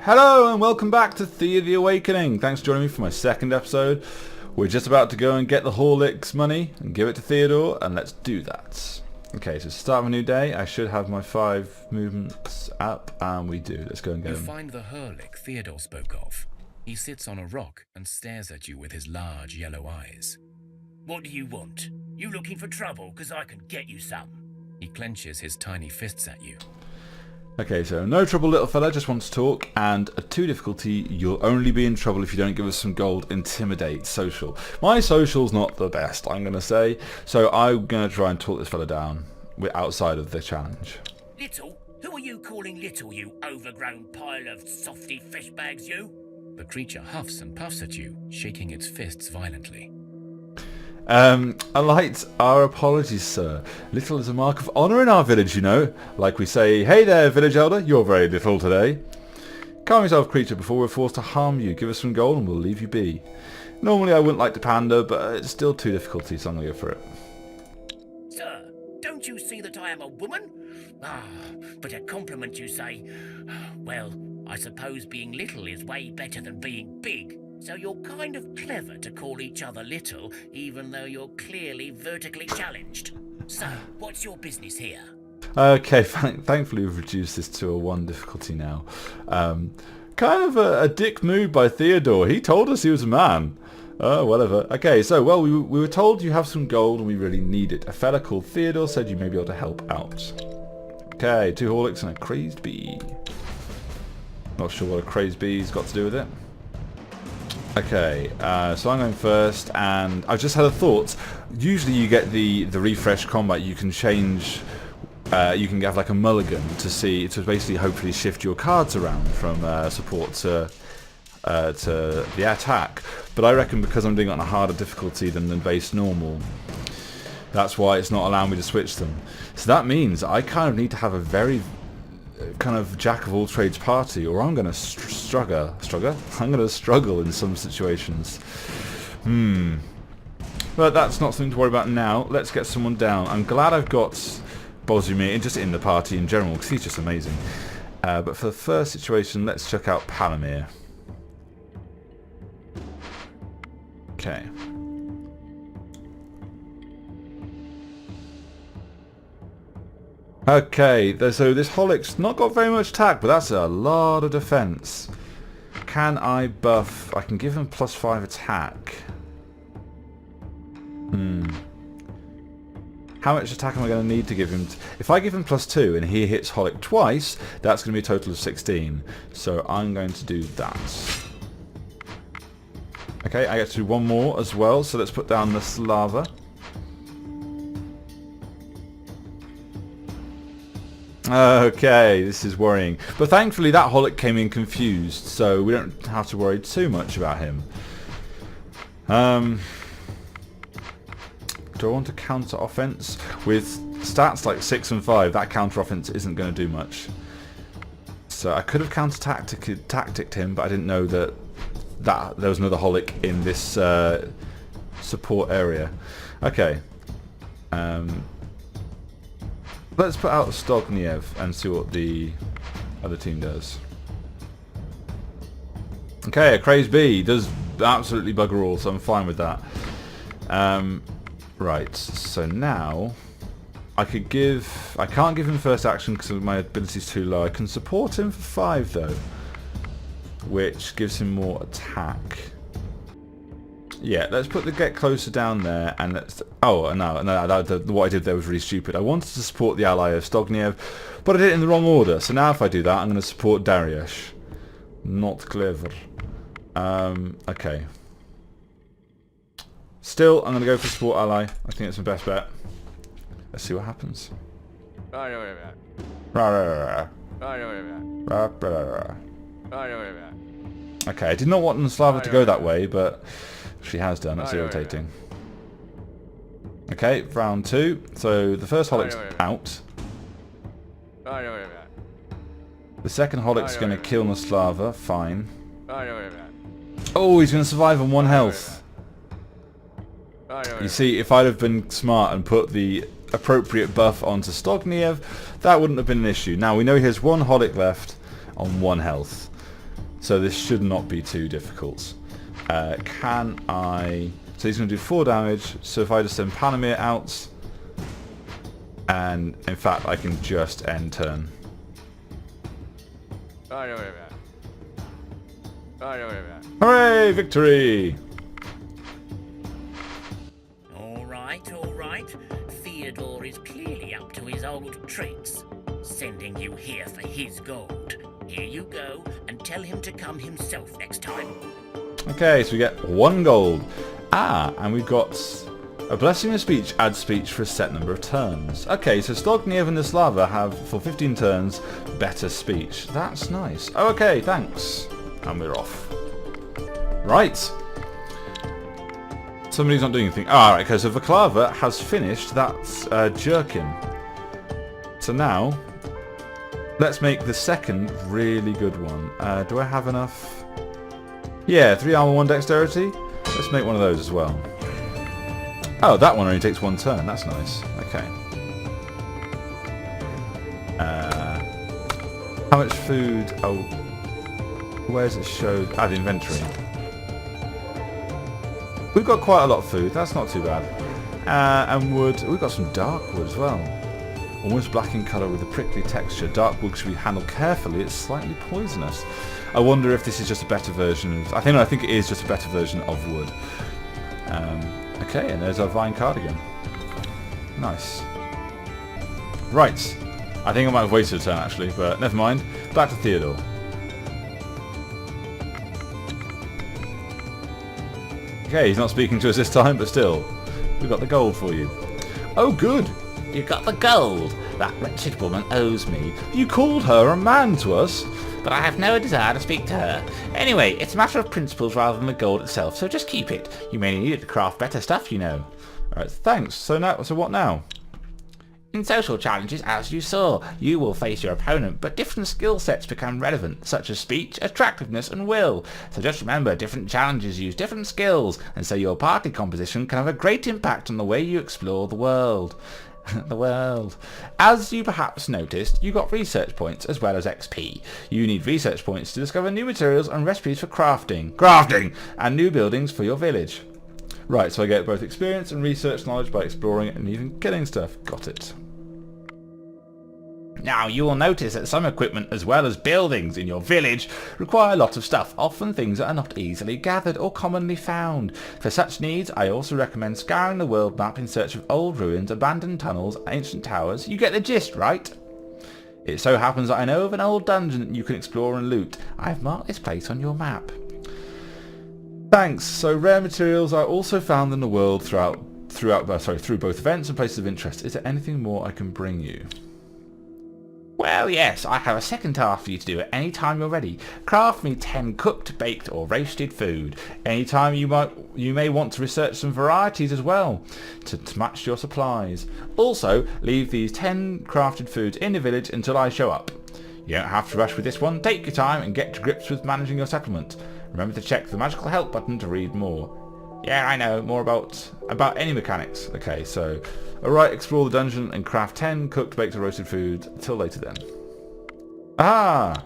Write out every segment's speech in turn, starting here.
Hello and welcome back to Thea the Awakening. Thanks for joining me for my second episode. We're just about to go and get the Horlick's money and give it to Theodore, and let's do that. Okay, so to start of a new day, I should have my 5 movements up, and we do. Let's go and get him. You find the Horlick Theodore spoke of. He sits on a rock and stares at you with his large yellow eyes. What do you want? You looking for trouble? 'Cause I can get you some. He clenches his tiny fists at you. Okay, so no trouble, little fella, just wants to talk, and a 2 difficulty, you'll only be in trouble if you don't give us some gold. Intimidate, social. My social's not the best, I'm going to say, so I'm going to try and talk this fella down. We're outside of the challenge. Little? Who are you calling little, you overgrown pile of softy fish bags, you? The creature huffs and puffs at you, shaking its fists violently. Our apologies, sir. Little is a mark of honour in our village, you know. Like we say, hey there, village elder, you're very little today. Calm yourself, creature, before we're forced to harm you. Give us some gold and we'll leave you be. Normally I wouldn't like to pander, but it's still 2 difficulty, so I'm going to go for it. Sir, don't you see that I am a woman? But a compliment, you say. Well, I suppose being little is way better than being big. So you're kind of clever to call each other little, even though you're clearly vertically challenged. So, what's your business here? Okay, thankfully we've reduced this to a 1 difficulty now. Kind of a dick move by Theodore. He told us he was a man. Whatever. Okay, so, well, we were told you have some gold and we really need it. A fella called Theodore said you may be able to help out. Okay, 2 Horlicks and a crazed bee. Not sure what a crazed bee's got to do with it. Okay, so I'm going first, and I've just had a thought. Usually you get the refresh combat, you can change, you can have like a mulligan to basically hopefully shift your cards around from support to the attack. But I reckon because I'm doing it on a harder difficulty than the base normal, that's why it's not allowing me to switch them. So that means I kind of need to have a very kind of jack of all trades party, or I'm going to struggle. I'm going to struggle in some situations. But that's not something to worry about now. Let's get someone down. I'm glad I've got Bozumir just in the party in general, because he's just amazing. But for the first situation, let's check out Palomir. Okay. Okay, so this Horlick's not got very much attack, but that's a lot of defense. Can I buff? I can give him +5 attack. How much attack am I going to need to give him? If I give him +2 and he hits Horlick twice, that's going to be a total of 16. So I'm going to do that. Okay, I get to do 1 more as well, so let's put down the Slava. Okay, this is worrying. But thankfully that Horlick came in confused, so we don't have to worry too much about him. Do I want to counter offense? With stats like 6 and 5, that counter offense isn't going to do much. So I could have counter tacticked him, but I didn't know that there was another Horlick in this support area. Okay. Let's put out Stogniev and see what the other team does. Okay, a crazed bee does absolutely bugger all, so I'm fine with that. Right, so now I can't give him first action because my ability's too low. I can support him for 5 though, which gives him more attack. Yeah, let's put the get closer down there, and let's... Oh, no, what I did there was really stupid. I wanted to support the ally of Stogniev, but I did it in the wrong order. So now if I do that, I'm going to support Dariush. Not clever. Okay. Still, I'm going to go for support ally. I think it's my best bet. Let's see what happens. Okay, I did not want Slava to go that way, but... she has done. That's irritating. Okay, round 2. So the first Horlick's out. The second Horlick's going to kill Naslava. Fine. Oh, he's going to survive on 1 health. You see, if I'd have been smart and put the appropriate buff onto Stogniev, that wouldn't have been an issue. Now we know he has 1 Horlick left on 1 health. So this should not be too difficult. Can I... So he's going to do 4 damage, so if I just send Panamir out, and in fact I can just end turn. Hooray! Victory! All right. Theodore is clearly up to his old tricks, sending you here for his gold. Here you go, and tell him to come himself next time. Okay, so we get 1 gold. And we've got a blessing of speech adds speech for a set number of turns. Okay, so Stogniev and the Slava have, for 15 turns, better speech. That's nice. Oh, okay, thanks. And we're off. Right. Somebody's not doing anything. Alright, okay, so Vaklava has finished that jerkin. So now, let's make the second really good one. Do I have enough? Yeah, 3 armor, 1 dexterity. Let's make one of those as well. Oh, that one only takes 1 turn. That's nice. Okay. How much food? Oh, where's it showed? Add inventory. We've got quite a lot of food. That's not too bad. And wood. We've got some dark wood as well. Almost black in colour with a prickly texture. Dark wood should be handled carefully. It's slightly poisonous. I wonder if this is just a better version of... I think it is just a better version of wood. Okay, and there's our vine cardigan. Nice. Right. I think I might have wasted a turn actually, but never mind. Back to Theodore. Okay, he's not speaking to us this time, but still. We've got the gold for you. Oh, good. You got the gold. That wretched woman owes me. You called her a man to us. But I have no desire to speak to her. Anyway, it's a matter of principles rather than the gold itself, so just keep it. You may need it to craft better stuff, you know. Alright, thanks. So what now? In social challenges, as you saw, you will face your opponent, but different skill sets become relevant, such as speech, attractiveness, and will. So just remember, different challenges use different skills, and so your party composition can have a great impact on the way you explore the world. The world. As you perhaps noticed, you got research points as well as XP. You need research points to discover new materials and recipes for crafting, and new buildings for your village. Right, so I get both experience and research knowledge by exploring and even killing stuff. Got it. Now, you will notice that some equipment as well as buildings in your village require a lot of stuff, often things that are not easily gathered or commonly found. For such needs, I also recommend scouring the world map in search of old ruins, abandoned tunnels, ancient towers. You get the gist, right? It so happens that I know of an old dungeon that you can explore and loot. I've marked this place on your map. Thanks. So rare materials are also found in the world through both events and places of interest. Is there anything more I can bring you? Well, yes, I have a second task for you to do at any time you're ready. Craft me 10 cooked, baked or roasted food. Anytime you may want to research some varieties as well to match your supplies. Also, leave these 10 crafted foods in the village until I show up. You don't have to rush with this one. Take your time and get to grips with managing your settlement. Remember to check the magical help button to read more. Yeah, I know, more about any mechanics. Okay, so, alright, explore the dungeon and craft 10 cooked, baked or roasted food. Till later then. Ah!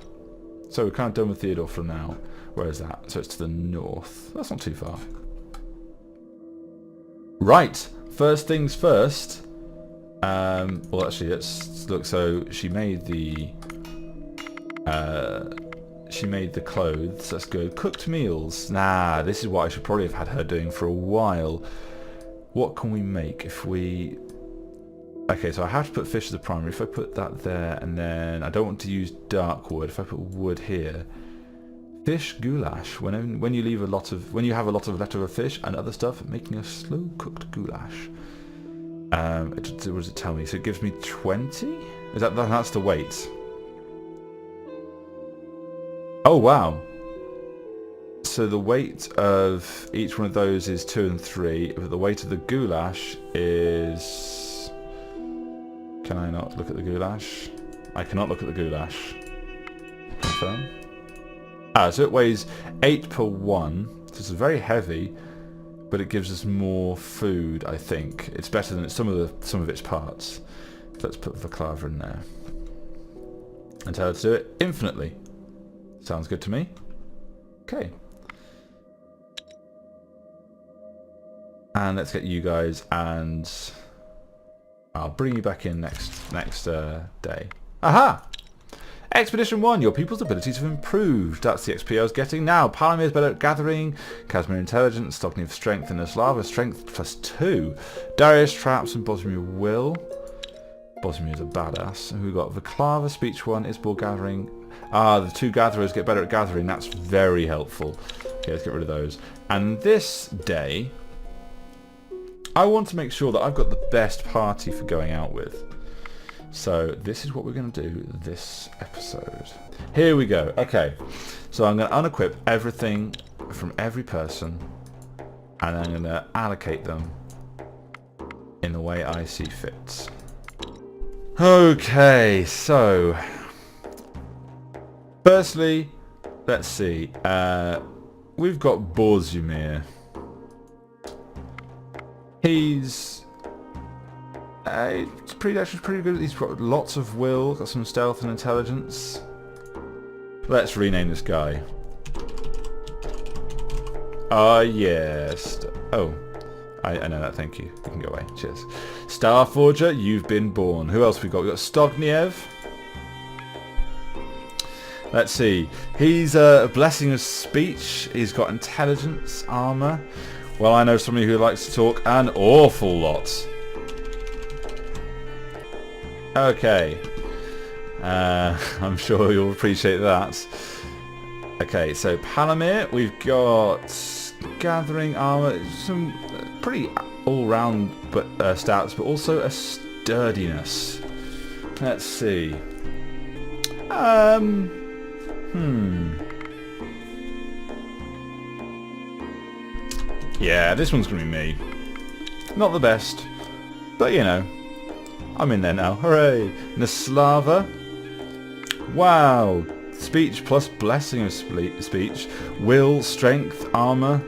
So we're kind of done with Theodore for now. Where is that? So it's to the north. That's not too far. Right, first things first. Well actually, let's look. So she made the clothes. That's good. Cooked meals. Nah, this is what I should probably have had her doing for a while. What can we make if we... Okay, so I have to put fish as a primary. If I put that there, and then I don't want to use dark wood. If I put wood here, fish goulash. When you have a lot of leftover fish and other stuff, making a slow cooked goulash. What does it tell me? So it gives me 20. That's the weight. Oh wow. So the weight of each one of those is 2 and 3, but the weight of the goulash is... Can I not look at the goulash? I cannot look at the goulash. Confirm. So it weighs 8 per 1, so it's very heavy, but it gives us more food, I think. It's better than some of its parts. Let's put Vaklava in there. And tell her to do it infinitely. Sounds good to me. Okay. And let's get you guys, and I'll bring you back in next day. Aha! Expedition 1, your people's abilities have improved. That's the XP I was getting. Now, Palamir is better at gathering, Casimir intelligence, Stognev strength, and Slava strength +2. Darius traps, and Bosmir will. Bosmir's a badass. And we've got Vaklava, speech 1, Isbor gathering. Ah, the 2 gatherers get better at gathering. That's very helpful. Okay, let's get rid of those. And this day, I want to make sure that I've got the best party for going out with. So this is what we're going to do this episode. Here we go. Okay, so I'm going to unequip everything from every person, and I'm going to allocate them in the way I see fit. Okay, so firstly, let's see. We've got Borzumir. He's actually pretty good. He's got lots of will, got some stealth and intelligence. Let's rename this guy. Yes. Oh, I know that. Thank you. You can go away. Cheers. Starforger, you've been born. Who else we got? We got Stognev. Let's see. He's a blessing of speech. He's got intelligence, armor. Well, I know somebody who likes to talk an awful lot. Okay. I'm sure you'll appreciate that. Okay, so Palamir, we've got gathering armor, some pretty all-round stats, but also a sturdiness. Let's see. Yeah, this one's gonna be me. Not the best, but you know, I'm in there now. Hooray! Naslava. Wow. Speech plus blessing of speech. Will, strength, armor.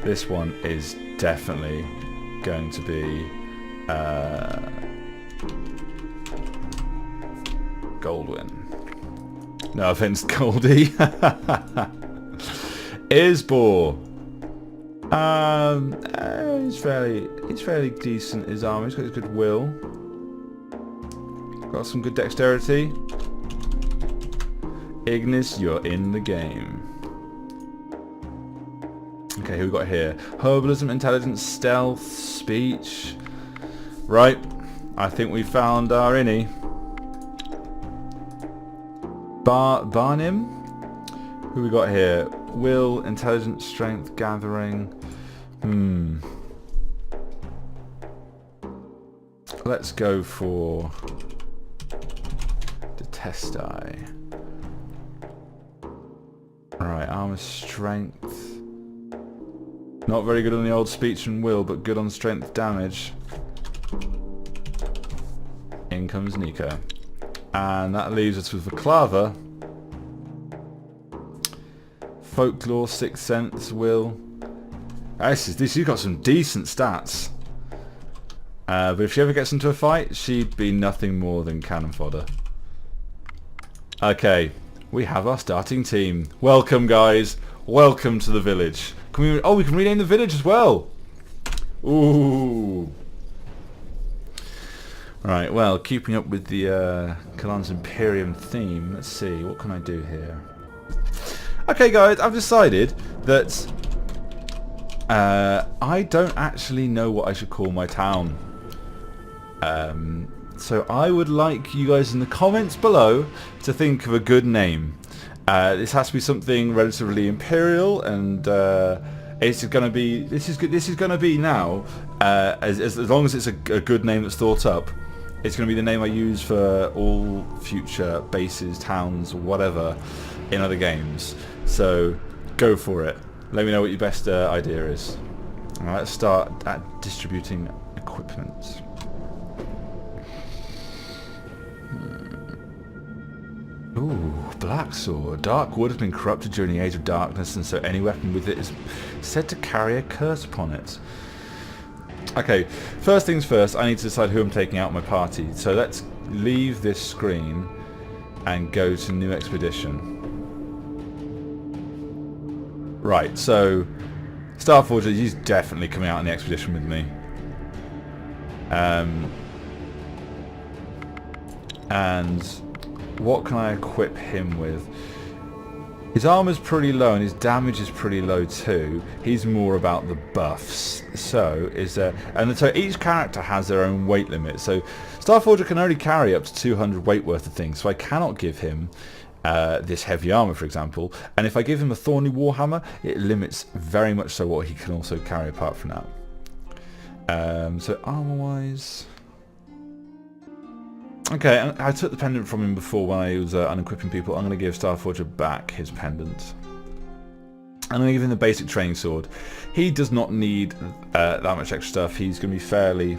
This one is definitely going to be Goldwyn. No offense, Goldie. Isbor. He's fairly decent. His armor. He's got his good will. Got some good dexterity. Ignis, you're in the game. Okay, who we got here? Herbalism, intelligence, stealth, speech. Right, I think we found our innie. Barnim? Who we got here? Will, intelligence, strength, gathering. Let's go for the Testai. Alright, armor, strength. Not very good on the old speech and will, but good on strength damage. In comes Nika. And that leaves us with Vaklava. Folklore, Sixth Sense, will. She's got some decent stats. But if she ever gets into a fight, she'd be nothing more than cannon fodder. Okay, we have our starting team. Welcome, guys. Welcome to the village. We can rename the village as well. Ooh. Right, well, keeping up with the Kalan's Imperium theme, let's see, what can I do here? Okay, guys, I've decided that I don't actually know what I should call my town. So I would like you guys in the comments below to think of a good name. This has to be something relatively imperial, and this is going to be now. As long as it's a good name that's thought up, it's going to be the name I use for all future bases, towns, whatever, in other games. So go for it. Let me know what your best idea is. Alright, let's start at distributing equipment. Ooh, Black Sword. Dark wood has been corrupted during the Age of Darkness, and so any weapon with it is said to carry a curse upon it. Okay, first things first, I need to decide who I'm taking out of my party. So let's leave this screen and go to New Expedition. Right, so Starforger, he's definitely coming out on the expedition with me. And what can I equip him with? His armor's pretty low and his damage is pretty low too. He's more about the buffs. So is there, and so each character has their own weight limit. So Starforger can only carry up to 200 weight worth of things. So I cannot give him this heavy armor, for example. And if I give him a thorny warhammer, it limits very much so what he can also carry apart from that. So armor wise. Okay, I took the pendant from him before when I was unequipping people. I'm going to give Starforger back his pendant. I'm going to give him the basic training sword. He does not need that much extra stuff. He's going to be fairly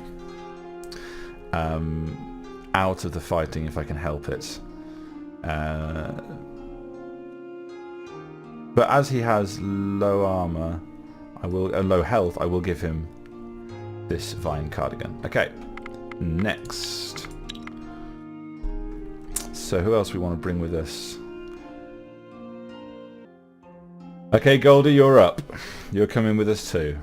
out of the fighting if I can help it. But as he has low armor, low health, I will give him this vine cardigan. Okay, next. So who else we want to bring with us? Okay, Goldie, you're up. You're coming with us too.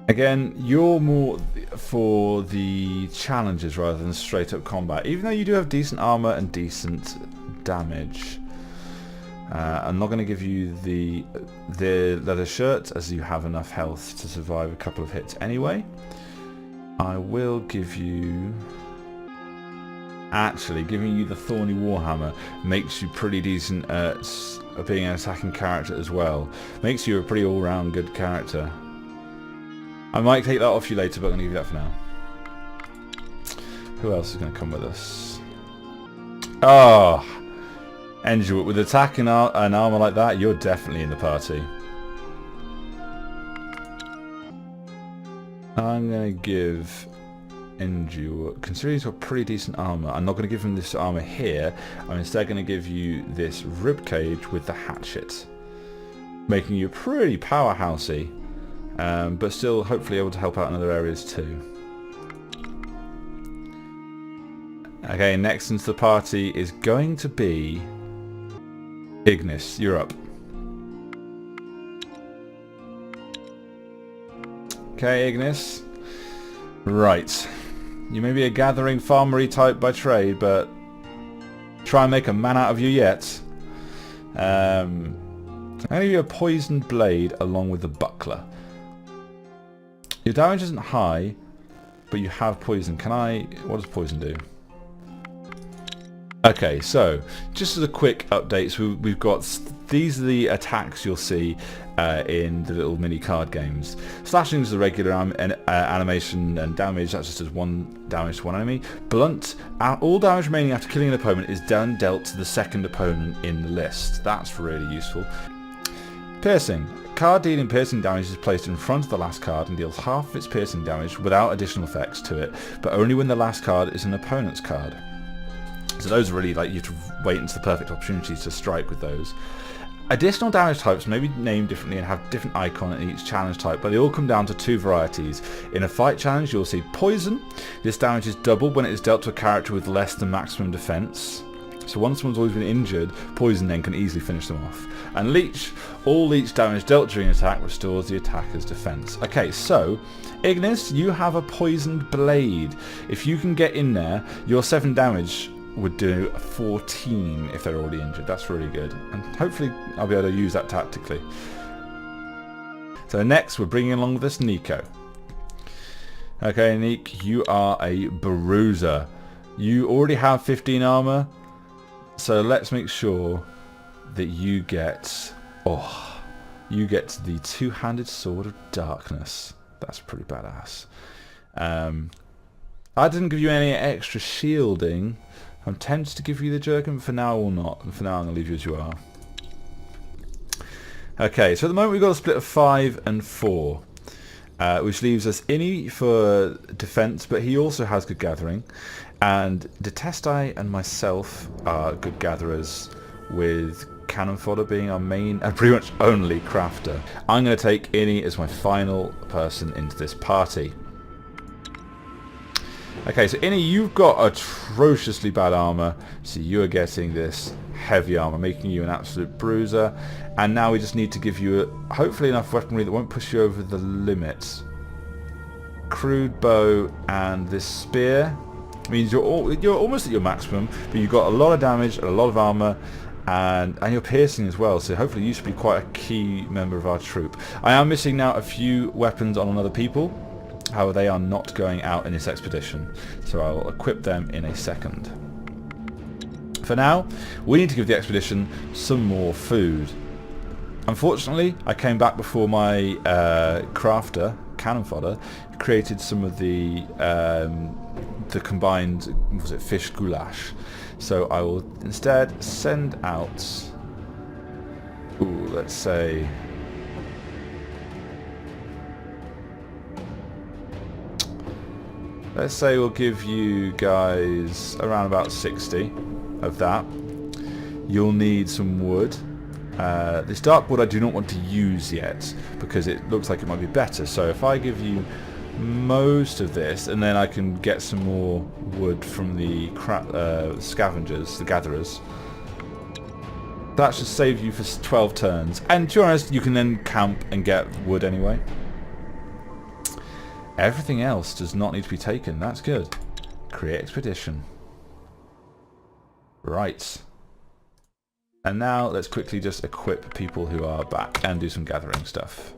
Again, you're more for the challenges rather than straight up combat. Even though you do have decent armor and decent damage. I'm not going to give you the leather shirt as you have enough health to survive a couple of hits anyway. I will give you... Actually, giving you the Thorny Warhammer makes you pretty decent at being an attacking character as well. Makes you a pretty all-round good character. I might take that off you later, but I'm going to give you that for now. Who else is going to come with us? Oh! Angel, with attack and armor like that, you're definitely in the party. I'm going to give Endure, considering he's got pretty decent armor, I'm not going to give him this armor here. I'm instead going to give you this ribcage with the hatchet, making you pretty powerhousey, but still hopefully able to help out in other areas too. Okay, next into the party is going to be Ignis. You're up. Okay, Ignis. Right. You may be a gathering farmery type by trade, but try and make a man out of you yet. I'm going to give you a poisoned blade along with the buckler. Your damage isn't high, but you have poison. What does poison do? Okay, so just as a quick update, so we've got, these are the attacks you'll see in the little mini card games. Slashing is the regular animation and damage, that's just as one damage to one enemy. Blunt, all damage remaining after killing an opponent is then dealt to the second opponent in the list. That's really useful. Piercing. Card dealing piercing damage is placed in front of the last card and deals half of its piercing damage without additional effects to it, but only when the last card is an opponent's card. So those are really, like, you have to wait until the perfect opportunity to strike with those. Additional damage types may be named differently and have different icon in each challenge type, but they all come down to two varieties. In a fight challenge, you'll see Poison. This damage is doubled when it is dealt to a character with less than maximum defense. So once someone's always been injured, Poison then can easily finish them off. And Leech. All Leech damage dealt during an attack restores the attacker's defense. Okay, so Ignis, you have a Poisoned Blade. If you can get in there, your 7 damage would do 14 if they're already injured. That's really good, and hopefully I'll be able to use that tactically. So next we're bringing along with us Nico. Okay, Nick, you are a bruiser. You already have 15 armor, so let's make sure that you get the two-handed sword of darkness. That's pretty badass. I didn't give you any extra shielding. I'm tempted to give you the jerkin, but for now I will not. For now I'm going to leave you as you are. Okay, so at the moment we've got a split of 5 and 4, which leaves us Innie for defense, but he also has good gathering. And Detestai and myself are good gatherers, with Cannon Fodder being our main and pretty much only crafter. I'm going to take Innie as my final person into this party. Okay, so Innie, you've got atrociously bad armor, so you are getting this heavy armor, making you an absolute bruiser. And now we just need to give you hopefully enough weaponry that won't push you over the limit. Crude bow and this spear means you're almost at your maximum, but you've got a lot of damage and a lot of armor, and you're piercing as well, so hopefully you should be quite a key member of our troop. I am missing now a few weapons on other people, however they are not going out in this expedition, so I'll equip them in a second. For now, we need to give the expedition some more food. Unfortunately, I came back before my crafter, cannon fodder, created some of the combined, was it fish goulash? So I will instead send out, let's say, we'll give you guys around about 60 of that. You'll need some wood. This dark wood I do not want to use yet because it looks like it might be better, so if I give you most of this and then I can get some more wood from the scavengers, the gatherers, that should save you for 12 turns, and to be honest you can then camp and get wood anyway. Everything else does not need to be taken. That's good. Create expedition. Right. And now let's quickly just equip people who are back and do some gathering stuff.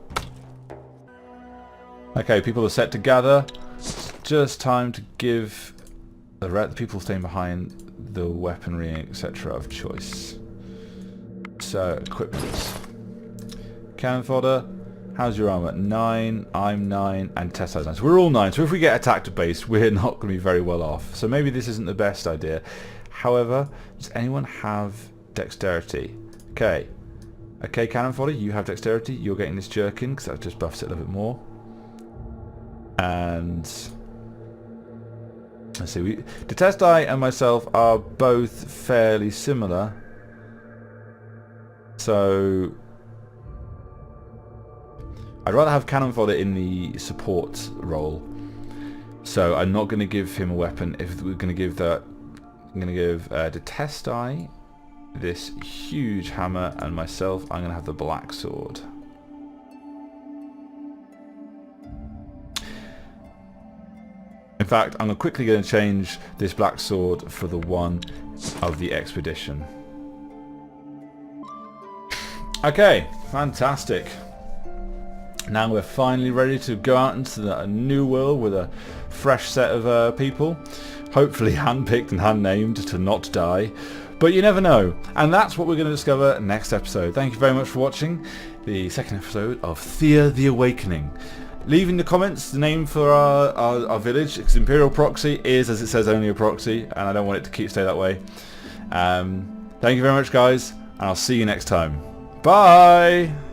Okay, people are set to gather. It's just time to give the people staying behind the weaponry, etc. of choice. So, equip this. Cannon fodder. How's your armor? 9, I'm 9, and Tessa's 9. So we're all 9. So if we get attacked at base, we're not going to be very well off. So maybe this isn't the best idea. However, does anyone have dexterity? Okay. Okay, cannon fodder, you have dexterity. You're getting this jerkin because that just buffs it a little bit more. And let's see, Detestai and myself are both fairly similar. So I'd rather have cannon fodder in the support role. So I'm not going to give him a weapon. If we're going to give that, I'm going to give Detestai this huge hammer, and myself, I'm going to have the black sword. In fact, I'm quickly going to change this black sword for the one of the expedition. Okay, fantastic. Now we're finally ready to go out into a new world with a fresh set of people. Hopefully handpicked and hand-named to not die. But you never know. And that's what we're going to discover next episode. Thank you very much for watching the second episode of Thea the Awakening. Leave in the comments the name for our village, because Imperial Proxy is, as it says, only a proxy, and I don't want it to stay that way. Thank you very much, guys, and I'll see you next time. Bye!